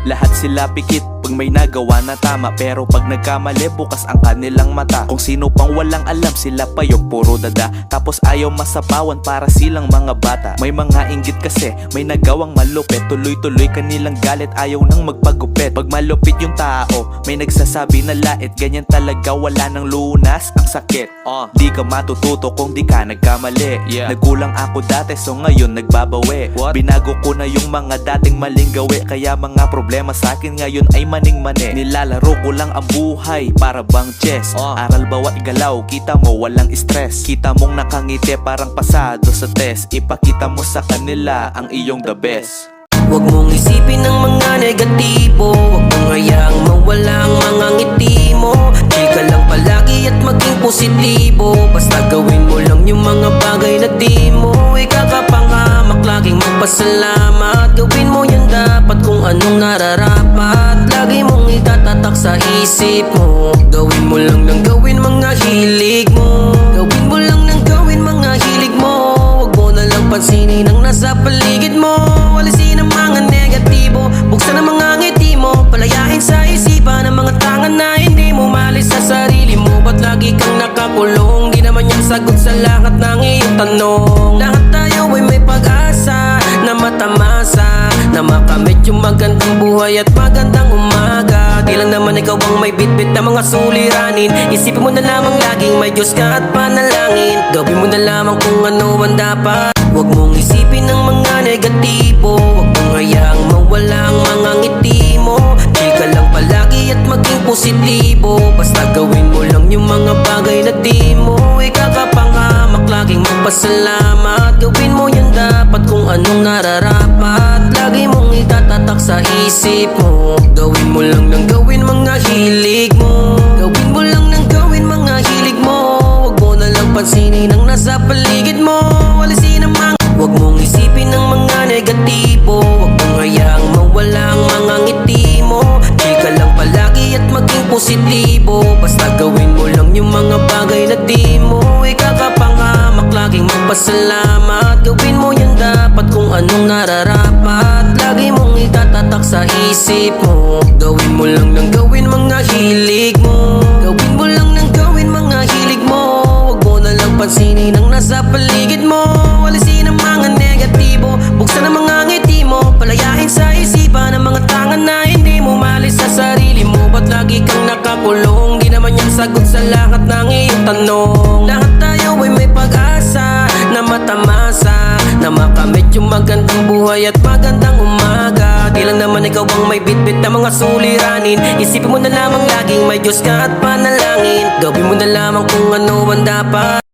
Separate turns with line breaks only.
Lahat sila pikit pag may nagawa na tama, pero pag nagkamali bukas ang kanilang mata. Kung sino pang walang alam sila payog puro dada, tapos ayaw masapawan para silang mga bata. May mga inggit kasi may nagawang malupit, tuloy-tuloy kanilang galit ayaw nang magpagupit. Pag malupit yung tao may nagsasabi na lait, ganyan talaga wala nang lunas ang sakit. Di ka matututo kung di ka nagkamali. Nagkulang ako dati so ngayon nagbabawi. Binago ko na yung mga dating maling gawi, kaya mga problema sa akin ngayon ay maning-mani. Nilalaro ko lang ang buhay para bang chess. Aral bawat galaw, kita mo walang stress. Kita mong nakangiti parang pasado sa test. Ipakita mo sa kanila ang iyong the best.
Huwag mong isipin ng mga negatibo, huwag mong hayaang mawala ang mga ngiti mo. Chill ka lang palagi at maging positibo, basta gawin mo lang yung mga bagay na di mo ikakapangamak. Laging magpasalamat, gawin mo yan dapat kung anong nararapat. Lagi mong itatatak sa isip mo, gawin mo lang ng gawin mga hilig mo. Gawin mo lang ng gawin mga hilig mo, huwag mo na lang pansinin ang nasa paligid mo. Walisin ang mga negatibo, buksan ang mga ngiti mo, palayain sa isipan ang mga tangan na hindi mo malis sa sarili mo. Ba't lagi kang nakakulong? Di naman yan sagot sa lahat ng iyong tanong. Lahat tayo ay may pag-asa na matamasa, na makamit yung magandang buhay at magandang umaga. Di lang naman ikaw ang may bitbit na mga suliranin. Isipin mo na lamang laging may Diyos ka at panalangin. Gawin mo na lamang kung ano ang dapat. Huwag mong isipin ng mga negatibo, huwag mong hayaang mawala ang mga ngiti mo. Chill ka lang palagi at maging positibo, basta gawin mo lang yung mga bagay na di mo ikakapangamak. Laging magpasalamat, gawin mo yan dapat kung anong nararapat. Lagi mong itatatak sa isip mo, gawin mo lang ng gawin mga hilig mo. Gawin mo lang ng gawin mga hilig mo, huwag mo na lang pansinin ang nasa paligid mo. Walisin ang mga, huwag mong isipin ng mga negatibo, huwag mong hayaang mawala ang mga ngiti mo. Chill ka lang palagi at maging positibo, basta gawin mo lang yung mga bagay na di mo ikakapangamak. Laging magpasalamat, gawin mo yan dapat kung anong nararapat. Lagi mong itatatak sa isip mo, gawin mo lang ng gawin mga hilig mo. Gawin mo lang ng gawin mga hilig mo, huwag mo na lang pansinin ang nasa paligid mo. Walisin ang mga negatibo, buksan ang mga ngiti mo, palayain sa isipan ang mga tangan na hindi mo malis sa sarili mo. Ba't lagi kang nakakulong? Di naman yan sagot sa lahat ng iyong tanong. Lahat tayo ay may pag-asa na matamasa, na makamit yung magandang buhay at magandang umaga. Di lang naman ikaw ang may bitbit na mga suliranin. Isipin mo na lamang laging may Diyos ka at panalangin. Gawin mo na lamang kung ano ang dapat.